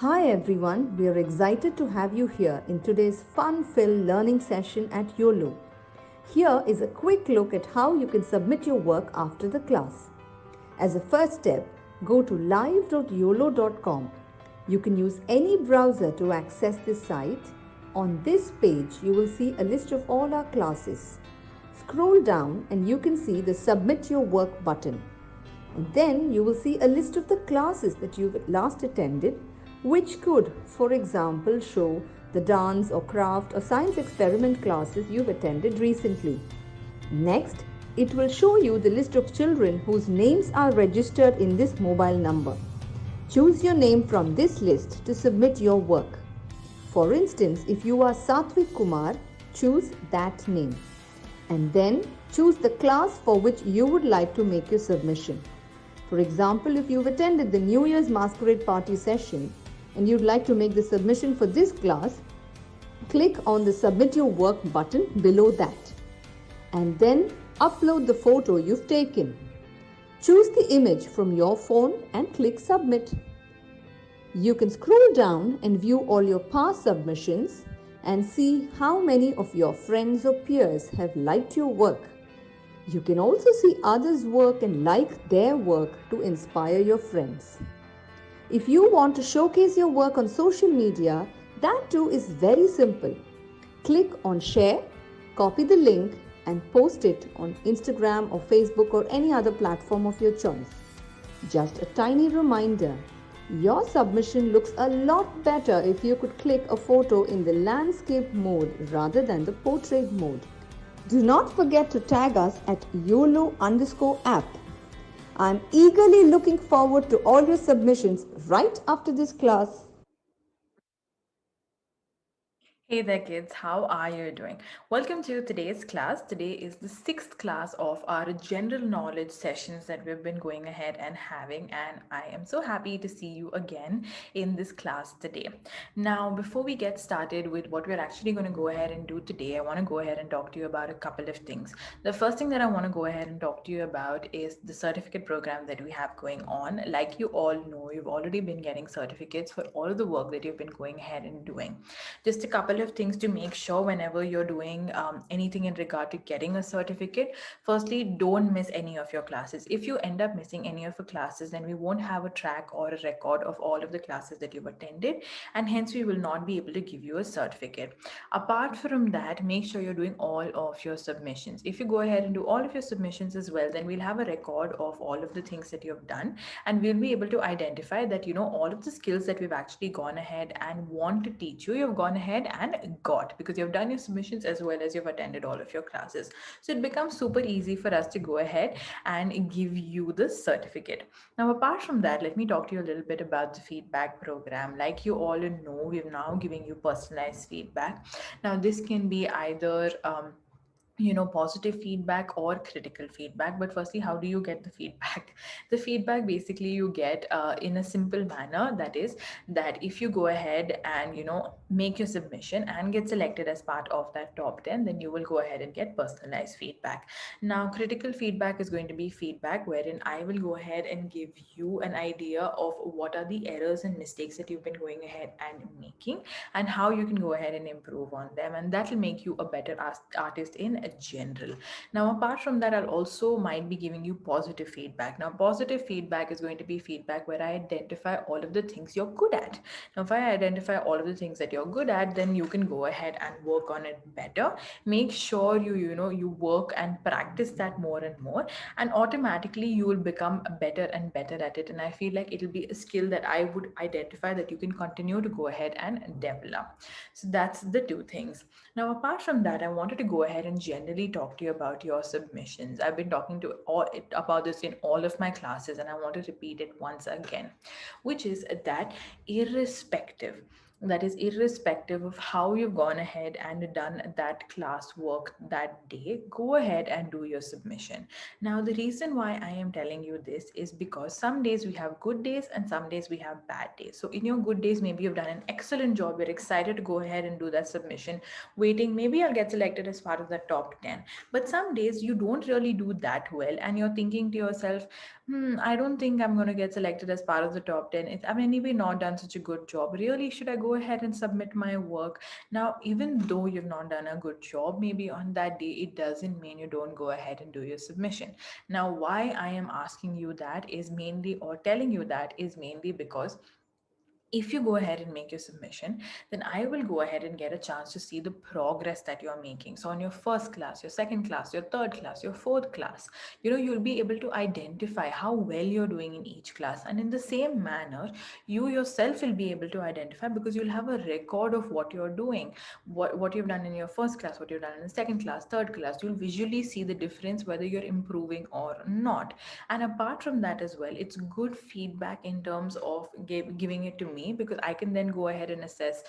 Hi everyone, we are excited to have you here in today's fun-filled learning session at Uolo. Here is a quick look at how you can submit your work after the class. As a first step, go to live.uolo.com. You can use any browser to access this site. On this page, you will see a list of all our classes. Scroll down and you can see the Submit Your Work button. And then you will see a list of the classes that you've last attended, which could, for example, show the dance or craft or science experiment classes you've attended recently. Next, it will show you the list of children whose names are registered in this mobile number. Choose your name from this list to submit your work. For instance, if you are Satvik Kumar, choose that name. And then choose the class for which you would like to make your submission. For example, if you've attended the New Year's Masquerade Party session and you'd like to make the submission for this class, click on the Submit Your Work button below that. And then upload the photo you've taken. Choose the image from your phone and click Submit. You can scroll down and view all your past submissions and see how many of your friends or peers have liked your work. You can also see others' work and like their work to inspire your friends. If you want to showcase your work on social media, that too is very simple. Click on Share, copy the link, and post it on Instagram or Facebook or any other platform of your choice. Just a tiny reminder, your submission looks a lot better if you could click a photo in the landscape mode rather than the portrait mode. Do not forget to tag us at YOLO_app. I'm eagerly looking forward to all your submissions right after this class. Hey there, kids. How are you doing? Welcome to today's class. Today is the sixth class of our general knowledge sessions that we've been going ahead and having, and I am so happy to see you again in this class today. Now, before we get started with what we're actually going to go ahead and do today, I want to go ahead and talk to you about a couple of things. The first thing that I want to go ahead and talk to you about is the certificate program that we have going on. Like you all know, you've already been getting certificates for all of the work that you've been going ahead and doing. Just a couple of things to make sure whenever you're doing anything in regard to getting a certificate. Firstly, don't miss any of your classes. If you end up missing any of your classes, then we won't have a track or a record of all of the classes that you've attended, and hence we will not be able to give you a certificate. Apart from that, make sure you're doing all of your submissions. If you go ahead and do all of your submissions as well, then we'll have a record of all of the things that you've done, and we'll be able to identify that all of the skills that we've actually gone ahead and want to teach you, you've gone ahead and got, because you've done your submissions as well as you've attended all of your classes. So it becomes super easy for us to go ahead and give you the certificate. Now, apart from that, let me talk to you a little bit about the feedback program. Like you all know, we're now giving you personalized feedback. Now, this can be either positive feedback or critical feedback. But firstly, how do you get the feedback? The feedback basically you get in a simple manner, that is that if you go ahead and make your submission and get selected as part of that top 10, then you will go ahead and get personalized feedback. Now, critical feedback is going to be feedback wherein I will go ahead and give you an idea of what are the errors and mistakes that you've been going ahead and making, and how you can go ahead and improve on them, and that will make you a better artist in general. Now, apart from that, I'll also might be giving you positive feedback. Now, positive feedback is going to be feedback where I identify all of the things you're good at. Now, if I identify all of the things that you're good at, then you can go ahead and work on it better. Make sure you work and practice that more and more, and automatically you will become better and better at it. And I feel like it'll be a skill that I would identify that you can continue to go ahead and develop. So that's the two things. Now, apart from that, I wanted to go ahead and generally talk to you about your submissions. I've been talking to about this in all of my classes, and I want to repeat it once again, which is that irrespective That is irrespective of how you've gone ahead and done that class work that day, go ahead and do your submission. Now the reason why I am telling you this is because some days we have good days and some days we have bad days. So in your good days, maybe you've done an excellent job, you're excited to go ahead and do that submission, waiting maybe I'll get selected as part of the top 10. But some days you don't really do that well and you're thinking to yourself, I don't think I'm going to get selected as part of the top 10. I've anyway not done such a good job. Really, should I go ahead and submit my work? Now, even though you've not done a good job, maybe on that day, it doesn't mean you don't go ahead and do your submission. Now, why I am asking you that is mainly, or telling you that is mainly because if you go ahead and make your submission, then I will go ahead and get a chance to see the progress that you're making. So on your first class, your second class, your third class, your fourth class, you'll be able to identify how well you're doing in each class. And in the same manner, you yourself will be able to identify, because you'll have a record of what you're doing, what you've done in your first class, what you've done in the second class, third class. You'll visually see the difference, whether you're improving or not. And apart from that as well, it's good feedback in terms of giving it to me, because I can then go ahead and assess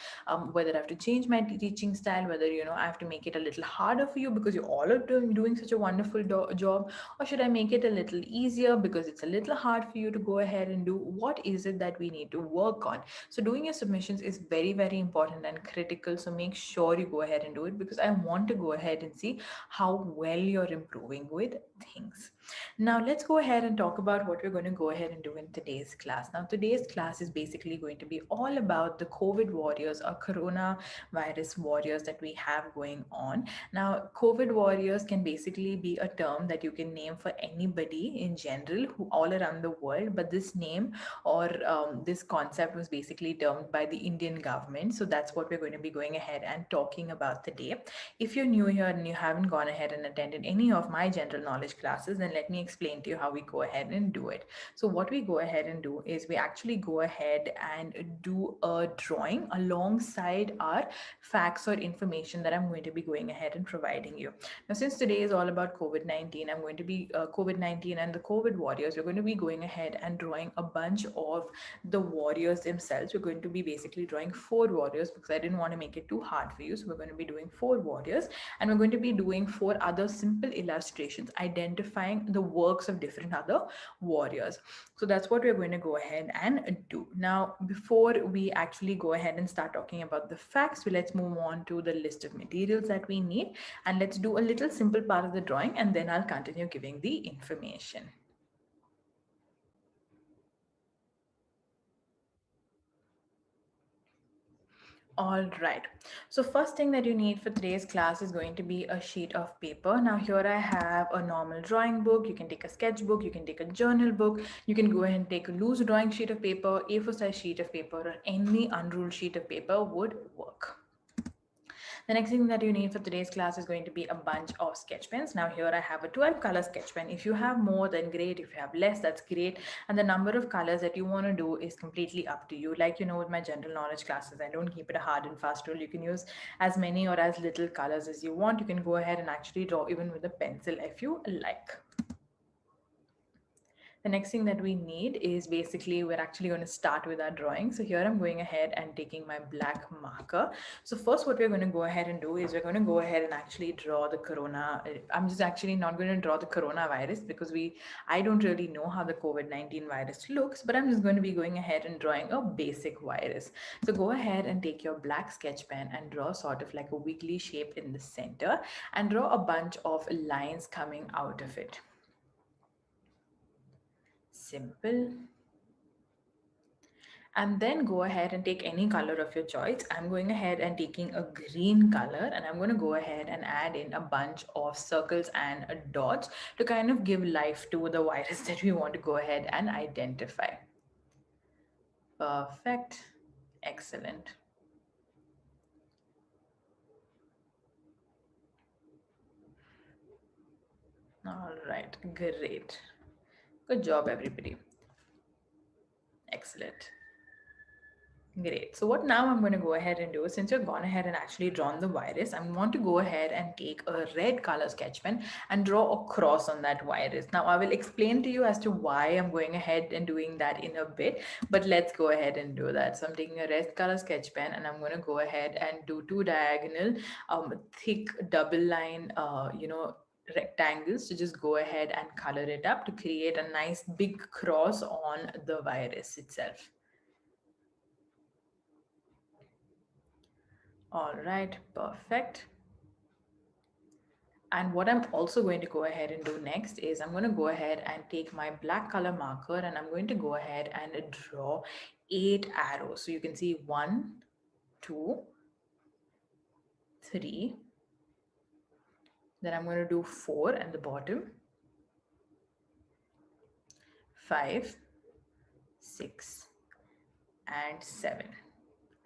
whether I have to change my teaching style, whether I have to make it a little harder for you because you all are doing such a wonderful job, or should I make it a little easier because it's a little hard for you to go ahead and do. What is it that we need to work on? So doing your submissions is very, very important and critical, so make sure you go ahead and do it, because I want to go ahead and see how well you're improving with things. Now, let's go ahead and talk about what we're going to go ahead and do in today's class. Now, today's class is basically going to be all about the COVID warriors, or coronavirus warriors, that we have going on. Now, COVID warriors can basically be a term that you can name for anybody in general who all around the world, but this name, or this concept, was basically termed by the Indian government. So that's what we're going to be going ahead and talking about today. If you're new here and you haven't gone ahead and attended any of my general knowledge classes, then let me explain to you how we go ahead and do it. So what we go ahead and do is we actually go ahead and do a drawing alongside our facts or information that I'm going to be going ahead and providing you. Now, since today is all about COVID-19, I'm going to be COVID-19 and the COVID warriors. We're going to be going ahead and drawing a bunch of the warriors themselves. We're going to be basically drawing 4 warriors, because I didn't want to make it too hard for you. So we're going to be doing 4 warriors, and we're going to be doing 4 other simple illustrations identifying the works of different other warriors. So that's what we're going to go ahead and do. Now, before we actually go ahead and start talking about the facts, so let's move on to the list of materials that we need, and let's do a little simple part of the drawing, and then I'll continue giving the information. All right. So first thing that you need for today's class is going to be a sheet of paper. Now here I have a normal drawing book. You can take a sketchbook, you can take a journal book, you can go ahead and take a loose drawing sheet of paper, A4 size sheet of paper, or any unruled sheet of paper would work. The next thing that you need for today's class is going to be a bunch of sketch pens. Now here I have a 12 color sketch pen. If you have more, then great. If you have less, that's great. And the number of colors that you want to do is completely up to you. Like with my general knowledge classes, I don't keep it a hard and fast rule. You can use as many or as little colors as you want. You can go ahead and actually draw even with a pencil if you like. The next thing that we need is basically, we're actually going to start with our drawing. So here I'm going ahead and taking my black marker. So first what we're going to go ahead and do is we're going to go ahead and actually draw the corona. I'm just actually not going to draw the coronavirus, because I don't really know how the COVID-19 virus looks, but I'm just going to be going ahead and drawing a basic virus. So go ahead and take your black sketch pen and draw sort of like a wiggly shape in the center, and draw a bunch of lines coming out of it. Simple. And then go ahead and take any color of your choice. I'm going ahead and taking a green color, and I'm going to go ahead and add in a bunch of circles and dots to kind of give life to the virus that we want to go ahead and identify. Perfect. Excellent. All right, great. Good job, everybody. Excellent. Great. So what now I'm going to go ahead and do, since you've gone ahead and actually drawn the virus, I'm going to go ahead and take a red color sketch pen and draw a cross on that virus. Now I will explain to you as to why I'm going ahead and doing that in a bit, but let's go ahead and do that. So I'm taking a red color sketch pen and I'm going to go ahead and do two diagonal, thick double line, rectangles to just go ahead and color it up to create a nice big cross on the virus itself. All right, perfect. And what I'm also going to go ahead and do next is I'm going to go ahead and take my black color marker and I'm going to go ahead and draw 8 arrows. So you can see 1, 2, 3. Then I'm going to do 4 at the bottom, 5, 6, and 7.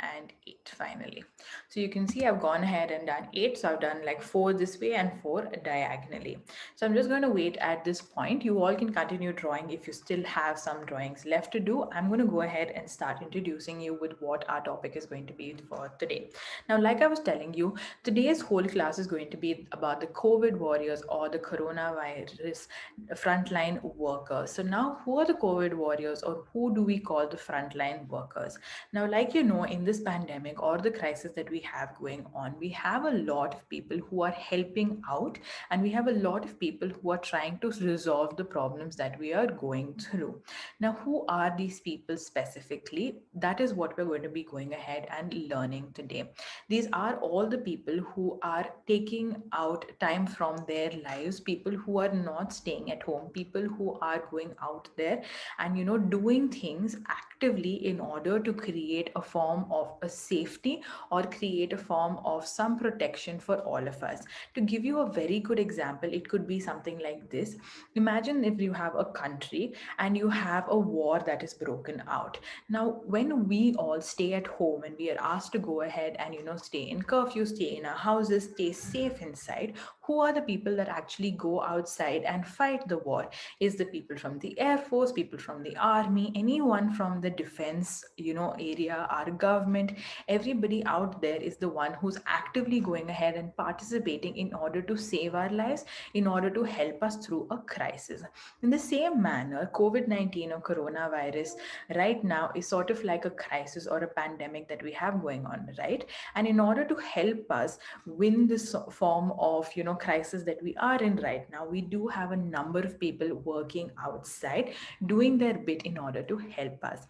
And 8 finally. So you can see I've gone ahead and done 8. So I've done like 4 this way and 4 diagonally. So I'm just going to wait at this point. You all can continue drawing if you still have some drawings left to do. I'm going to go ahead and start introducing you with what our topic is going to be for today. Now, like I was telling you, today's whole class is going to be about the COVID warriors or the coronavirus frontline workers. So now, who are the COVID warriors, or who do we call the frontline workers? Now, like you know, in this pandemic or the crisis that we have going on, we have a lot of people who are helping out, and we have a lot of people who are trying to resolve the problems that we are going through. Now, who are these people specifically? That is what we're going to be going ahead and learning today. These are all the people who are taking out time from their lives, people who are not staying at home, people who are going out there and doing things actively in order to create a form of a safety or create a form of some protection for all of us. To give you a very good example, it could be something like this. Imagine if you have a country and you have a war that is broken out. Now, when we all stay at home and we are asked to go ahead and stay in curfew, stay in our houses, stay safe inside, who are the people that actually go outside and fight the war? Is the people from the air force, people from the army, anyone from the defense area, our government. Everybody out there is the one who's actively going ahead and participating in order to save our lives, in order to help us through a crisis. In the same manner, COVID-19 or coronavirus right now is sort of like a crisis or a pandemic that we have going on, right? And in order to help us win this form of crisis that we are in right now, we do have a number of people working outside doing their bit in order to help us.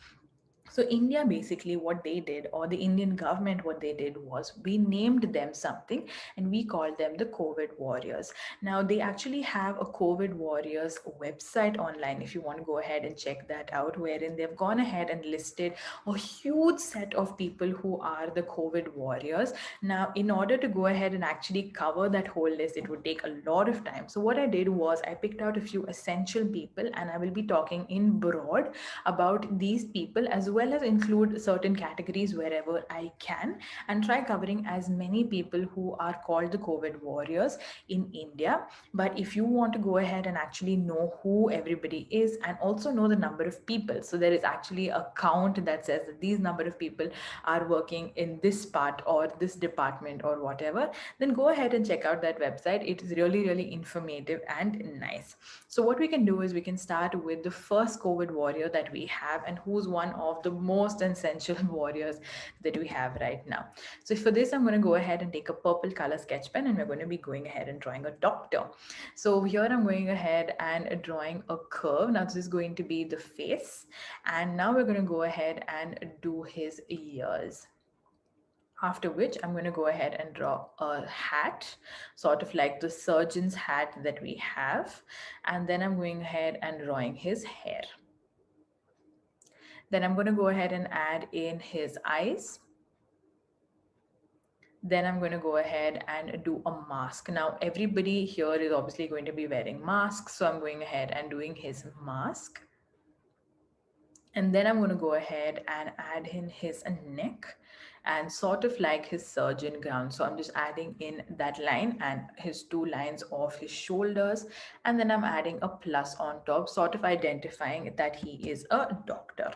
So India, basically what they did, or the Indian government, what they did was we named them something and we called them the COVID warriors. Now they actually have a COVID warriors website online if you want to go ahead and check that out, wherein they've gone ahead and listed a huge set of people who are the COVID warriors. Now, in order to go ahead and actually cover that whole list, it would take a lot of time. So what I did was I picked out a few essential people and I will be talking in broad about these people, as well as include certain categories wherever I can, and try covering as many people who are called the COVID warriors in India. But if you want to go ahead and actually know who everybody is and also know the number of people, so there is actually a count that says that these number of people are working in this part or this department or whatever, then go ahead and check out that website. It is really, really informative and nice. So what we can do is we can start with the first COVID warrior that we have, and who's one of the most essential warriors that we have right now. So for this, I'm going to go ahead and take a purple color sketch pen, and we're going to be going ahead and drawing a doctor. So here I'm going ahead and drawing a curve. Now this is going to be the face, and now we're going to go ahead and do his ears. After which I'm going to go ahead and draw a hat, sort of like the surgeon's hat that we have. And then I'm going ahead and drawing his hair. Then I'm going to go ahead and add in his eyes. Then I'm going to go ahead and do a mask. Now everybody here is obviously going to be wearing masks, so I'm going ahead and doing his mask. And then I'm going to go ahead and add in his neck. and sort of like his surgeon ground. So I'm just adding in that line and his two lines of his shoulders, and then I'm adding a plus on top, sort of identifying that he is a doctor.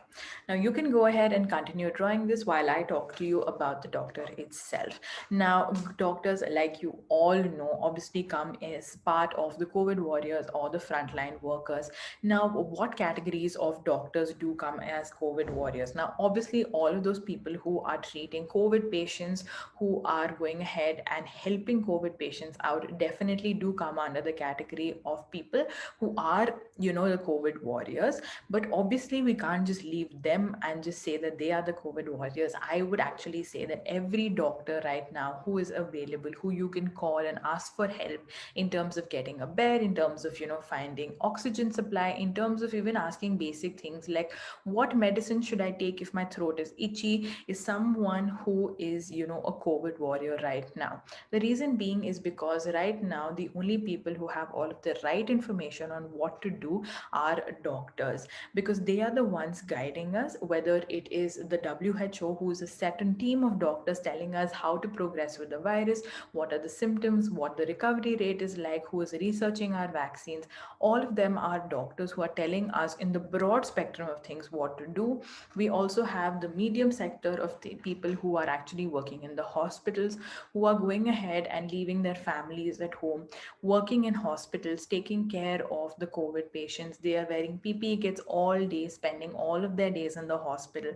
Now you can go ahead and continue drawing this while I talk to you about the doctor itself. Now, doctors, like you all know, obviously come as part of the COVID warriors or the frontline workers. Now, what categories of doctors do come as COVID warriors? Now, obviously, all of those people who are treating COVID patients, who are going ahead and helping COVID patients out, definitely do come under the category of people who are, the COVID warriors. But obviously, we can't just leave them and just say that they are the COVID warriors. I would actually say that every doctor right now who is available, who you can call and ask for help in terms of getting a bed, in terms of, finding oxygen supply, in terms of even asking basic things like what medicine should I take if my throat is itchy, is someone who is, a COVID warrior right now. The reason being is because right now the only people who have all of the right information on what to do are doctors, because they are the ones guiding us, whether it is the WHO, who is a certain team of doctors telling us how to progress with the virus, what are the symptoms, what the recovery rate is like, who is researching our vaccines. All of them are doctors who are telling us in the broad spectrum of things what to do. We also have the medium sector of the people who are actually working in the hospitals, who are going ahead and leaving their families at home, working in hospitals, taking care of the COVID patients. They are wearing PPE kits all day, spending all of their days in the hospital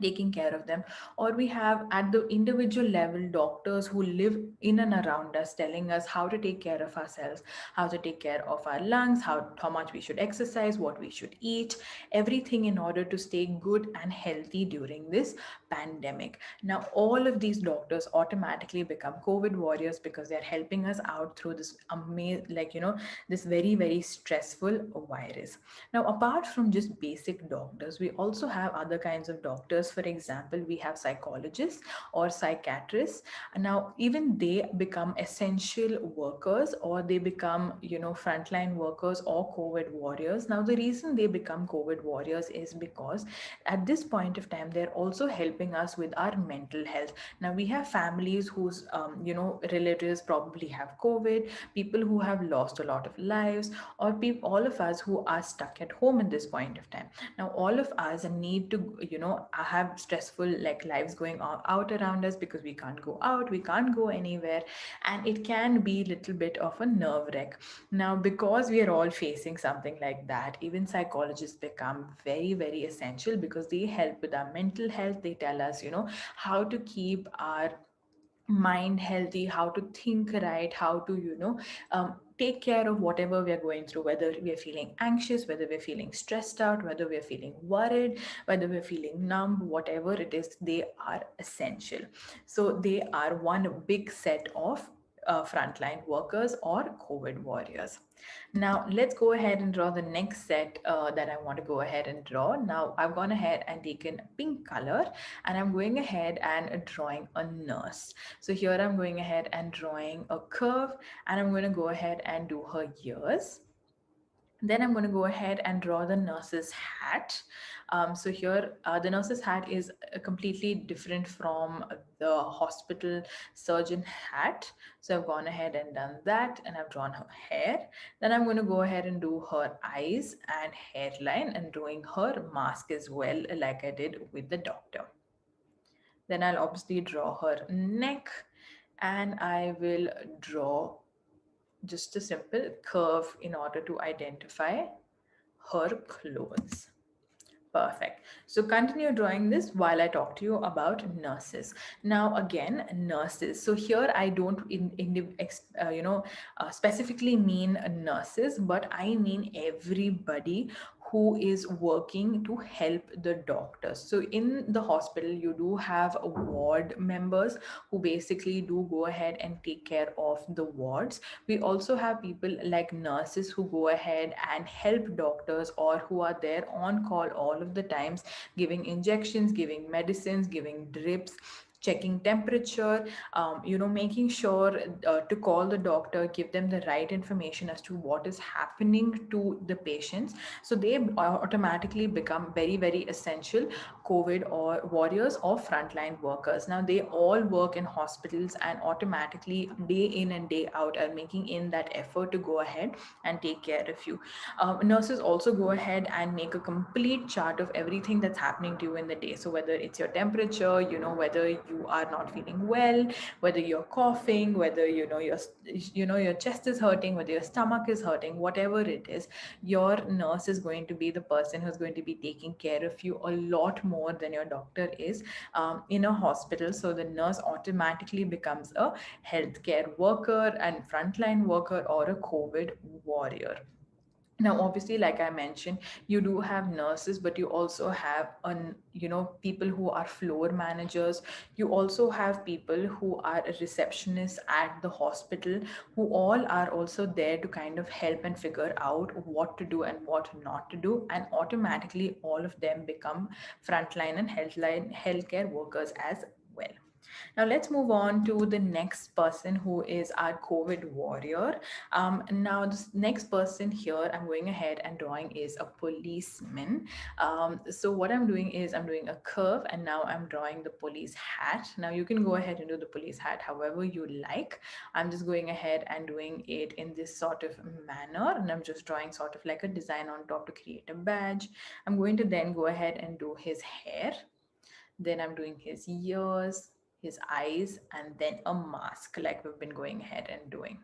taking care of them. Or we have at the individual level doctors who live in and around us telling us how to take care of ourselves, how to take care of our lungs, how much we should exercise, what we should eat, everything in order to stay good and healthy during this pandemic. Now all of these doctors automatically become COVID warriors because they're helping us out through this amazing, this very very stressful virus. Now apart from just basic doctors, we also have other kinds of doctors. For example, we have psychologists or psychiatrists. Now even they become essential workers, or they become, frontline workers or COVID warriors. Now the reason they become COVID warriors is because at this point of time they're also helping us with our mental health. Now we have families whose relatives probably have COVID, people who have lost a lot of lives, or people, all of us who are stuck at home at this point of time. Now all of us need to, have stressful like lives going on out around us, because we can't go out, we can't go anywhere, and it can be a little bit of a nerve wreck. Now because we are all facing something like that, even psychologists become very very essential, because they help with our mental health. They tell us, how to keep our mind healthy, how to think right, how to, take care of whatever we are going through, whether we are feeling anxious, whether we're feeling stressed out, whether we're feeling worried, whether we're feeling numb, whatever it is, they are essential. So they are one big set of frontline workers or COVID warriors. Now let's go ahead and draw the next set that I want to go ahead and draw. Now I've gone ahead and taken pink color, and I'm going ahead and drawing a nurse. So here I'm going ahead and drawing a curve, and I'm going to go ahead and do her ears. Then I'm going to go ahead and draw the nurse's hat. So here, the nurse's hat is completely different from the hospital surgeon hat. So I've gone ahead and done that, and I've drawn her hair. Then I'm going to go ahead and do her eyes and hairline, and doing her mask as well, like I did with the doctor. Then I'll obviously draw her neck, and I will draw just a simple curve in order to identify her clothes. Perfect. So continue drawing this while I talk to you about nurses. Now again, nurses. So here I don't specifically mean nurses, but I mean everybody who is working to help the doctors. So in the hospital, you do have ward members who basically do go ahead and take care of the wards. We also have people like nurses who go ahead and help doctors, or who are there on call all of the times, giving injections, giving medicines, giving drips, checking temperature, making sure to call the doctor, give them the right information as to what is happening to the patients. So they automatically become very very essential COVID or warriors or frontline workers. Now, they all work in hospitals and automatically, day in and day out, are making in that effort to go ahead and take care of you. Nurses also go ahead and make a complete chart of everything that's happening to you in the day. So, whether it's your temperature, whether you are not feeling well, whether you're coughing, whether your chest is hurting, whether your stomach is hurting, whatever it is, your nurse is going to be the person who's going to be taking care of you a lot more than your doctor is in a hospital. So the nurse automatically becomes a healthcare worker and frontline worker or a COVID warrior. Now, obviously, like I mentioned, you do have nurses, but you also have people who are floor managers. You also have people who are receptionists at the hospital, who all are also there to kind of help and figure out what to do and what not to do, and automatically all of them become frontline and healthcare workers as well. Now let's move on to the next person, who is our COVID warrior. Now this next person here I'm going ahead and drawing is a policeman. So what I'm doing is I'm doing a curve, and now I'm drawing the police hat. Now you can go ahead and do the police hat however you like. I'm just going ahead and doing it in this sort of manner, and I'm just drawing sort of like a design on top to create a badge. I'm going to then go ahead and do his hair, then I'm doing his ears, his eyes, and then a mask, like we've been going ahead and doing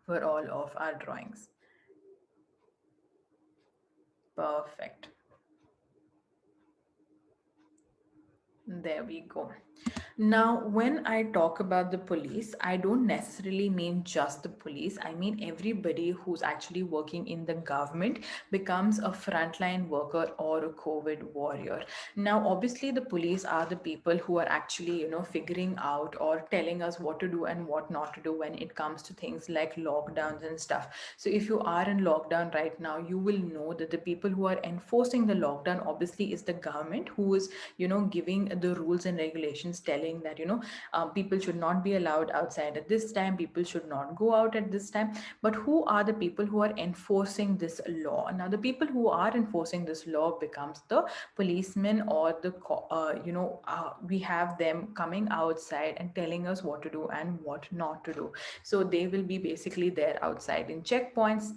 for all of our drawings. Perfect. There we go. Now, when I talk about the police, I don't necessarily mean just the police. I mean everybody who's actually working in the government becomes a frontline worker or a COVID warrior. Now, obviously, the police are the people who are actually, figuring out or telling us what to do and what not to do when it comes to things like lockdowns and stuff. So, if you are in lockdown right now, you will know that the people who are enforcing the lockdown obviously is the government, who is, giving the rules and regulations, telling that people should not be allowed outside at this time, people should not go out at this time. But who are the people who are enforcing this law? Now the people who are enforcing this law becomes the policemen, or we have them coming outside and telling us what to do and what not to do. So they will be basically there outside in checkpoints,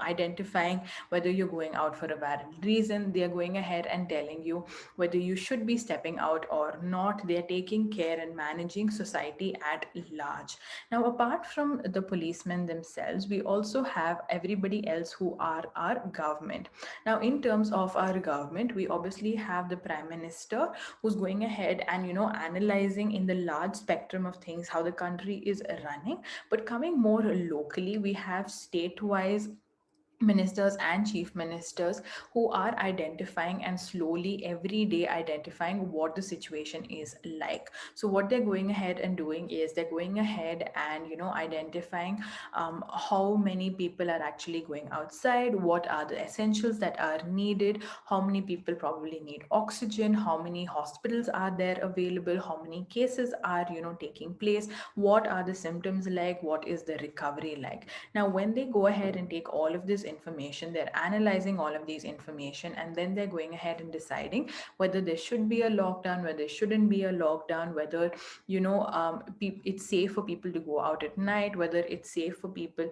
identifying whether you're going out for a valid reason. They are going ahead and telling you whether you should be stepping out or not. They are taking care and managing society at large. Now, apart from the policemen themselves, we also have everybody else who are our government. Now, in terms of our government, we obviously have the prime minister, who's going ahead and analyzing in the large spectrum of things how the country is running. But coming more locally, we have state-wise ministers and chief ministers, who are identifying and slowly every day identifying what the situation is like. So what they're going ahead and doing is they're going ahead and identifying how many people are actually going outside, what are the essentials that are needed, how many people probably need oxygen, how many hospitals are there available, how many cases are taking place, what are the symptoms like, what is the recovery like. Now when they go ahead and take all of this information, they're analyzing all of these information, and then they're going ahead and deciding whether there should be a lockdown, whether there shouldn't be a lockdown, whether it's safe for people to go out at night, whether it's safe for people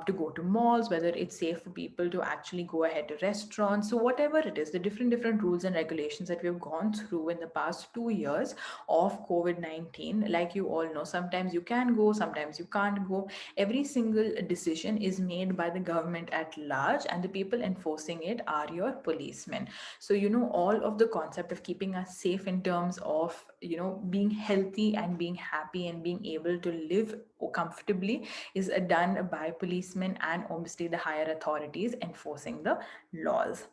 to go to malls, whether it's safe for people to actually go ahead to restaurants. So whatever it is, the different rules and regulations that we've gone through in the past 2 years of COVID-19, like you all know, sometimes you can go, sometimes you can't go. Every single decision is made by the government at large, and the people enforcing it are your policemen. So all of the concept of keeping us safe in terms of being healthy and being happy and being able to live comfortably is done by policemen and obviously the higher authorities enforcing the laws.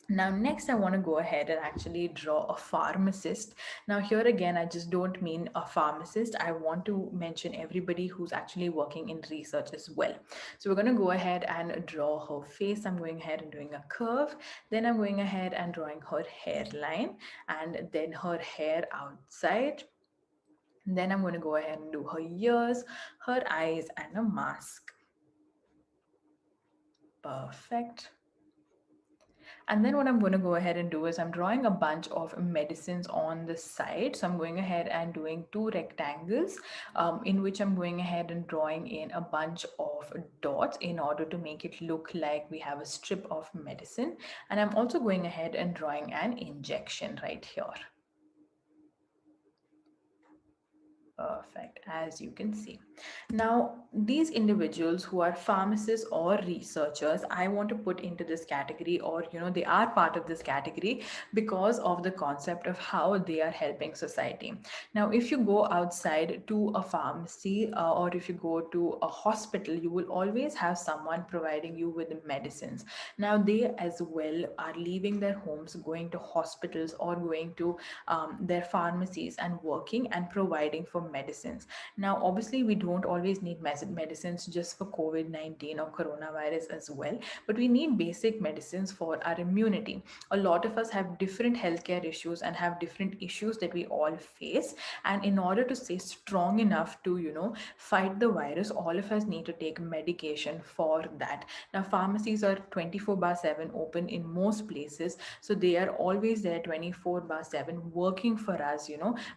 Now, next, I want to go ahead and actually draw a pharmacist. Now, here again, I just don't mean a pharmacist. I want to mention everybody who's actually working in research as well. So we're going to go ahead and draw her face. I'm going ahead and doing a curve. Then I'm going ahead and drawing her hairline, and then her hair outside. Then I'm going to go ahead and do her ears, her eyes, and a mask. Perfect. And then what I'm going to go ahead and do is I'm drawing a bunch of medicines on the side. So I'm going ahead and doing two rectangles, in which I'm going ahead and drawing in a bunch of dots in order to make it look like we have a strip of medicine. And I'm also going ahead and drawing an injection right here. Perfect, as you can see. Now, these individuals who are pharmacists or researchers, I want to put into this category, or they are part of this category because of the concept of how they are helping society. Now, if you go outside to a pharmacy, or if you go to a hospital, you will always have someone providing you with medicines. Now, they as well are leaving their homes, going to hospitals or going to their pharmacies and working and providing for medicines. Now, obviously, we don't always need medicines just for COVID-19 or coronavirus as well, but we need basic medicines for our immunity. A lot of us have different healthcare issues and have different issues that we all face. And in order to stay strong enough to, fight the virus, all of us need to take medication for that. Now, pharmacies are 24 bar 7 open in most places, so they are always there 24 bar 7 working for us,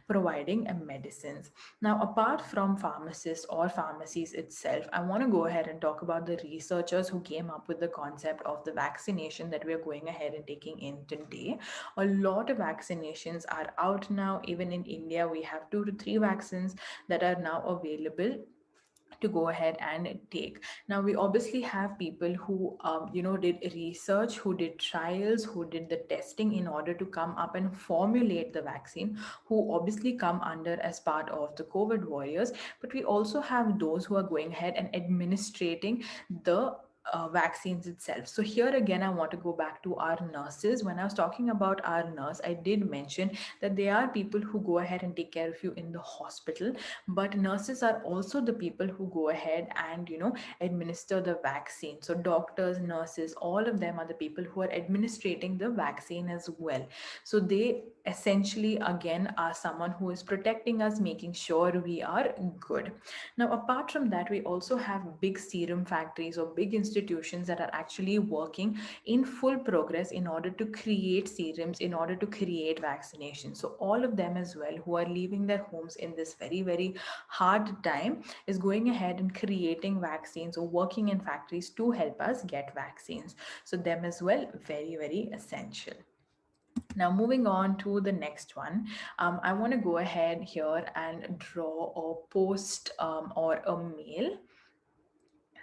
providing medicines. Now, apart from pharmacists or pharmacies itself, I want to go ahead and talk about the researchers who came up with the concept of the vaccination that we are going ahead and taking in today. A lot of vaccinations are out now. Even in India, we have 2 to 3 vaccines that are now available to go ahead and take. Now, we obviously have people who did research, who did trials, who did the testing in order to come up and formulate the vaccine, who obviously come under as part of the COVID warriors. But we also have those who are going ahead and administrating the vaccines itself. So here again, I want to go back to our nurses. When I was talking about our nurse, I did mention that they are people who go ahead and take care of you in the hospital, but nurses are also the people who go ahead and administer the vaccine. So doctors, nurses, all of them are the people who are administrating the vaccine as well. So they essentially again are someone who is protecting us, making sure we are good. Now, apart from that, we also have big serum factories or big institutions that are actually working in full progress in order to create serums, in order to create vaccinations. So all of them as well who are leaving their homes in this very, very hard time is going ahead and creating vaccines or working in factories to help us get vaccines. So them as well, very, very essential. Now, moving on to the next one, I want to go ahead here and draw a post or a mail.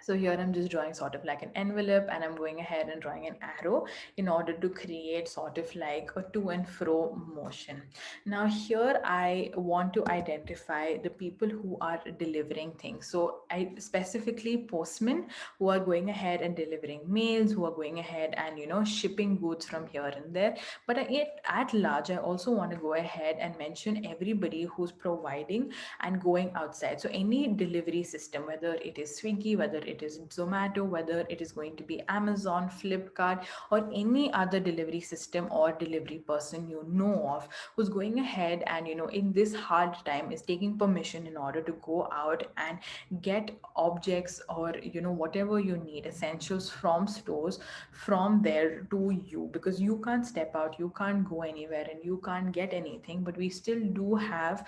So here I'm just drawing sort of like an envelope, and I'm going ahead and drawing an arrow in order to create sort of like a to and fro motion. Now here I want to identify the people who are delivering things. So I specifically postmen who are going ahead and delivering mails, who are going ahead and shipping goods from here and there. But at large, I also want to go ahead and mention everybody who's providing and going outside. So any delivery system, whether it is Swiggy, whether it is Zomato, whether it is going to be Amazon, Flipkart, or any other delivery system or delivery person you know of, who's going ahead and in this hard time is taking permission in order to go out and get objects or whatever you need, essentials from stores, from there to you, because you can't step out, you can't go anywhere, and you can't get anything, but we still do have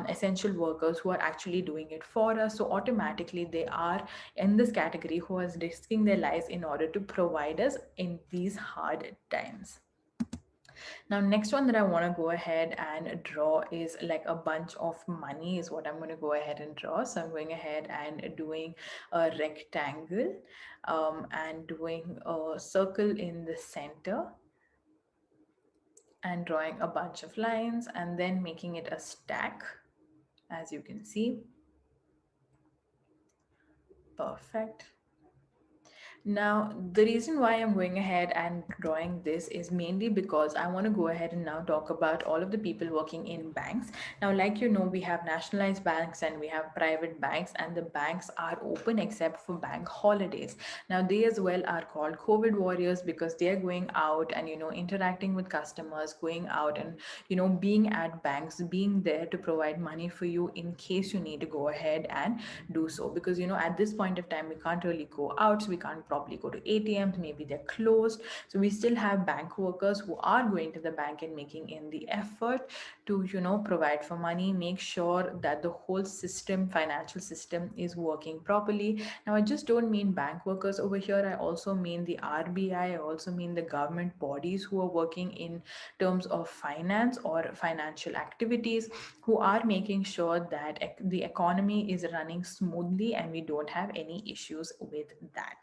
essential workers who are actually doing it for us. So automatically they are in this category who is risking their lives in order to provide us in these hard times. Now, next one that I want to go ahead and draw is like a bunch of money is what I'm going to go ahead and draw. So I'm going ahead and doing a rectangle, and doing a circle in the center, and drawing a bunch of lines and then making it a stack, as you can see. Perfect. Now, the reason why I'm going ahead and drawing this is mainly because I want to go ahead and now talk about all of the people working in banks. Now, like we have nationalized banks and we have private banks, and the banks are open except for bank holidays. Now, they as well are called COVID warriors because they are going out and, interacting with customers, going out and, being at banks, being there to provide money for you in case you need to go ahead and do so. Because, at this point of time, we can't really go out, so we can't probably go to ATMs, maybe they're closed. So we still have bank workers who are going to the bank and making in the effort to, provide for money, make sure that the whole system, financial system, is working properly. Now, I just don't mean bank workers over here. I also mean the RBI. I also mean the government bodies who are working in terms of finance or financial activities, who are making sure that the economy is running smoothly and we don't have any issues with that.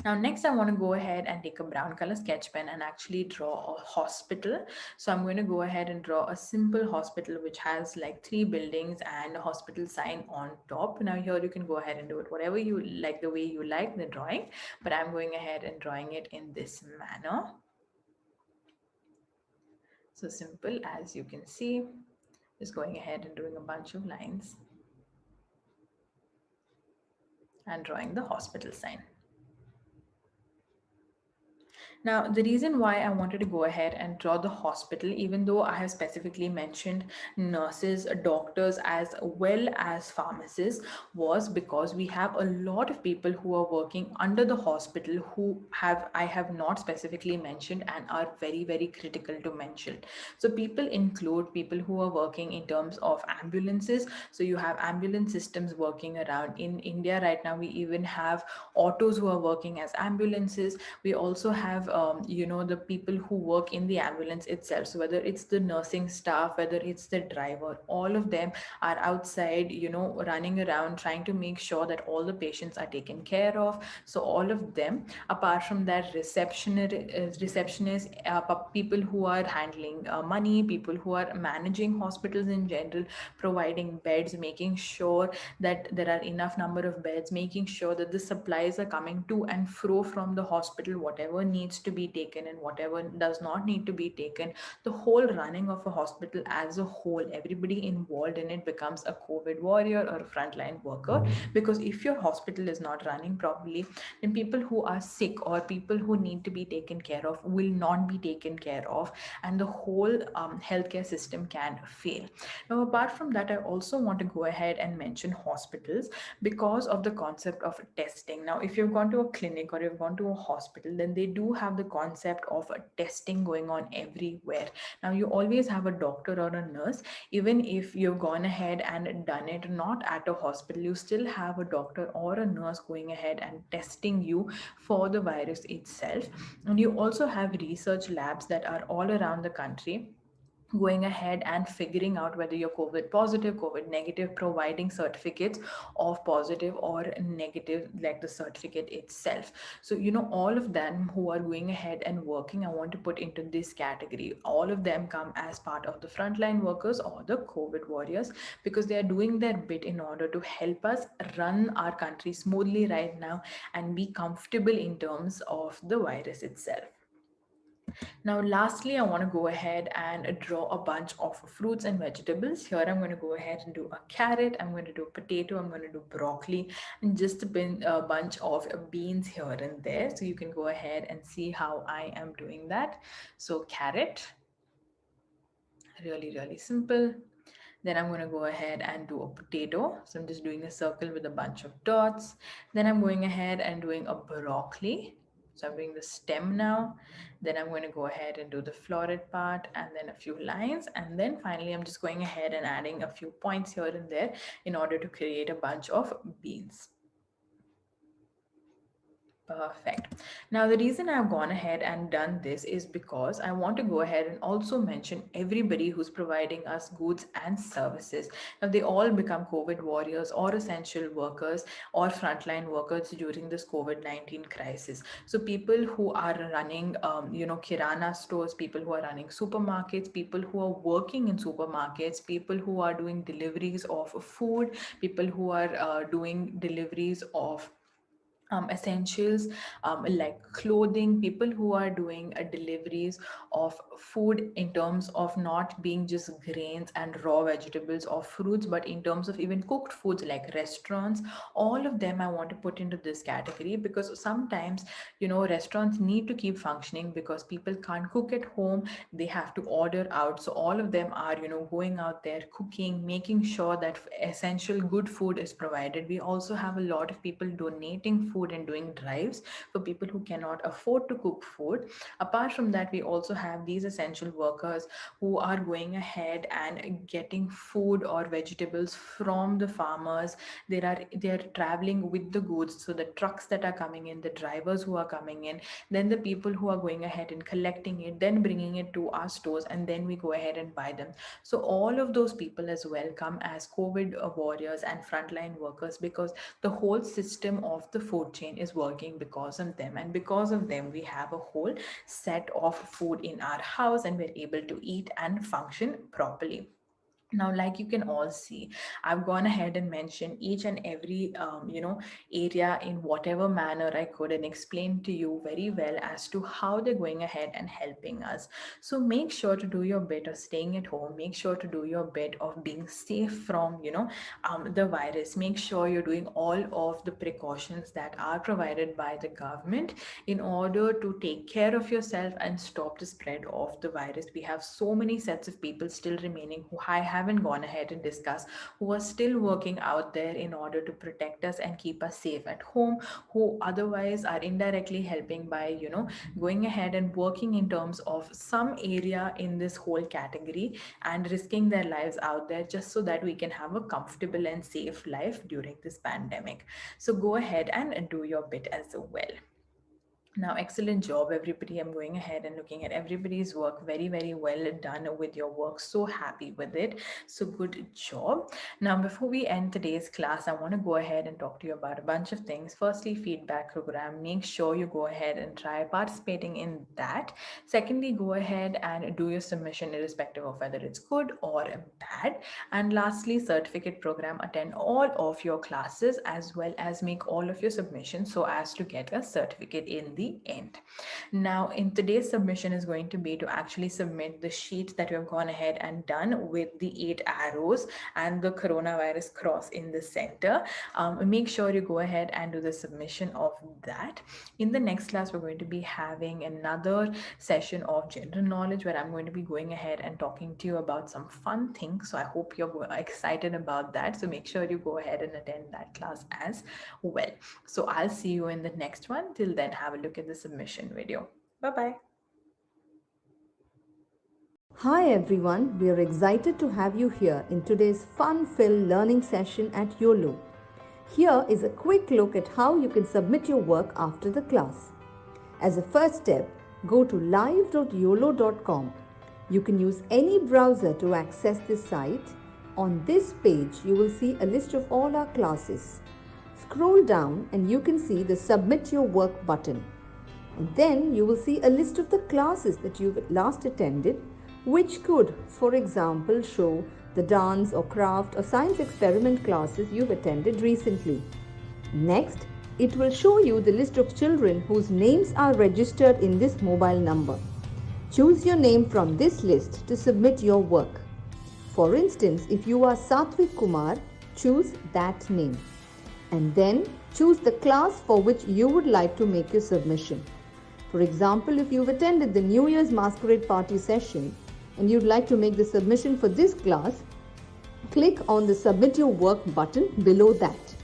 Now, next, I want to go ahead and take a brown color sketch pen and actually draw a hospital. So I'm going to go ahead and draw a simple hospital which has like three buildings and a hospital sign on top. Now here you can go ahead and do it whatever you like, the way you like the drawing, but I'm going ahead and drawing it in this manner. So simple, as you can see, just going ahead and doing a bunch of lines and drawing the hospital sign. Now, the reason why I wanted to go ahead and draw the hospital, even though I have specifically mentioned nurses, doctors, as well as pharmacists, was because we have a lot of people who are working under the hospital who I have not specifically mentioned and are very, very critical to mention. So people include people who are working in terms of ambulances. So you have ambulance systems working around in India right now. We even have autos who are working as ambulances. We also have the people who work in the ambulance itself. So whether it's the nursing staff, whether it's the driver, all of them are outside, running around trying to make sure that all the patients are taken care of. So all of them, apart from that, receptionists, people who are handling money, people who are managing hospitals in general, providing beds, making sure that there are enough number of beds, making sure that the supplies are coming to and fro from the hospital, whatever needs to be taken and whatever does not need to be taken. The whole running of a hospital as a whole, everybody involved in it becomes a COVID warrior or a frontline worker. Because if your hospital is not running properly, then people who are sick or people who need to be taken care of will not be taken care of, and the whole healthcare system can fail. Now, apart from that, I also want to go ahead and mention hospitals because of the concept of testing. Now, if you've gone to a clinic or you've gone to a hospital, then they do have the concept of testing going on everywhere. Now, you always have a doctor or a nurse. Even if you've gone ahead and done it not at a hospital, you still have a doctor or a nurse going ahead and testing you for the virus itself. And you also have research labs that are all around the country going ahead and figuring out whether you're COVID positive, COVID negative, providing certificates of positive or negative, like the certificate itself. So, all of them who are going ahead and working, I want to put into this category. All of them come as part of the frontline workers or the COVID warriors, because they are doing their bit in order to help us run our country smoothly right now and be comfortable in terms of the virus itself. Now, lastly, I want to go ahead and draw a bunch of fruits and vegetables. Here, I'm going to go ahead and do a carrot. I'm going to do a potato. I'm going to do broccoli and just a bunch of beans here and there. So you can go ahead and see how I am doing that. So carrot, really, really simple. Then I'm going to go ahead and do a potato. So I'm just doing a circle with a bunch of dots. Then I'm going ahead and doing a broccoli. So I'm doing the stem now. Then I'm going to go ahead and do the florid part and then a few lines. And then finally, I'm just going ahead and adding a few points here and there in order to create a bunch of beans. Perfect. Now, the reason I've gone ahead and done this is because I want to go ahead and also mention everybody who's providing us goods and services. Now, they all become COVID warriors or essential workers or frontline workers during this COVID-19 crisis. So, people who are running, kirana stores, people who are running supermarkets, people who are working in supermarkets, people who are doing deliveries of food, people who are doing deliveries of essentials like clothing, people who are doing deliveries of food in terms of not being just grains and raw vegetables or fruits, but in terms of even cooked foods like restaurants. All of them I want to put into this category because sometimes, restaurants need to keep functioning because people can't cook at home, they have to order out. So all of them are, going out there cooking, making sure that essential good food is provided. We also have a lot of people donating food and doing drives for people who cannot afford to cook food. Apart from that, we also have these essential workers who are going ahead and getting food or vegetables from the farmers. They are traveling with the goods, so the trucks that are coming in, the drivers who are coming in, then the people who are going ahead and collecting it, then bringing it to our stores, and then we go ahead and buy them. So all of those people as well come as COVID warriors and frontline workers, because the whole system of the food chain is working because of them, and because of them we have a whole set of food in our house and we're able to eat and function properly. Now, like you can all see, I've gone ahead and mentioned each and every area in whatever manner I could, and explained to you very well as to how they're going ahead and helping us. So make sure to do your bit of staying at home, make sure to do your bit of being safe from the virus. Make sure you're doing all of the precautions that are provided by the government in order to take care of yourself and stop the spread of the virus. We have so many sets of people still remaining who I haven't gone ahead and discussed, who are still working out there in order to protect us and keep us safe at home, who otherwise are indirectly helping by going ahead and working in terms of some area in this whole category and risking their lives out there just so that we can have a comfortable and safe life during this pandemic. So go ahead and do your bit as well. Now, excellent job, everybody. I'm going ahead and looking at everybody's work. Very, very well done with your work. So happy with it. So good job. Now, before we end today's class, I want to go ahead and talk to you about a bunch of things. Firstly, feedback program. Make sure you go ahead and try participating in that. Secondly, go ahead and do your submission irrespective of whether it's good or bad. And lastly, certificate program. Attend all of your classes as well as make all of your submissions so as to get a certificate in the end. Now, in today's submission is going to be to actually submit the sheet that we have gone ahead and done with the 8 arrows and the coronavirus cross in the center. Make sure you go ahead and do the submission of that. In the next class, we're going to be having another session of general knowledge where I'm going to be going ahead and talking to you about some fun things. So I hope you're excited about that. So make sure you go ahead and attend that class as well. So I'll see you in the next one. Till then, have a look at the submission video. Bye-bye. Hi everyone, we are excited to have you here in today's fun-filled learning session at Uolo. Here is a quick look at how you can submit your work after the class. As a first step, go to live.uolo.com. You can use any browser to access this site. On this page, you will see a list of all our classes. Scroll down and you can see the Submit Your Work button. And then you will see a list of the classes that you've last attended, which could, for example, show the dance or craft or science experiment classes you've attended recently. Next, it will show you the list of children whose names are registered in this mobile number. Choose your name from this list to submit your work. For instance, if you are Satvik Kumar, choose that name. And then choose the class for which you would like to make your submission. For example, if you've attended the New Year's Masquerade Party session and you'd like to make the submission for this class, click on the Submit Your Work button below that.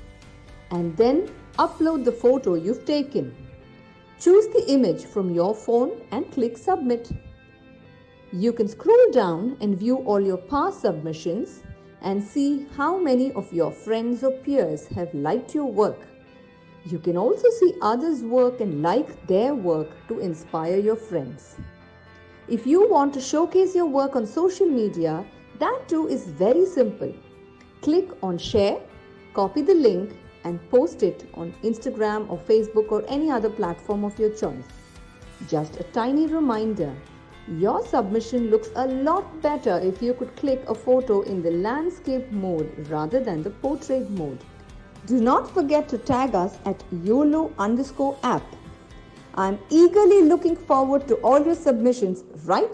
And then upload the photo you've taken. Choose the image from your phone and click Submit. You can scroll down and view all your past submissions and see how many of your friends or peers have liked your work. You can also see others' work and like their work to inspire your friends. If you want to showcase your work on social media, that too is very simple. Click on Share, copy the link and post it on Instagram or Facebook or any other platform of your choice. Just a tiny reminder, your submission looks a lot better if you could click a photo in the landscape mode rather than the portrait mode. Do not forget to tag us at YOLO_app. I'm eagerly looking forward to all your submissions right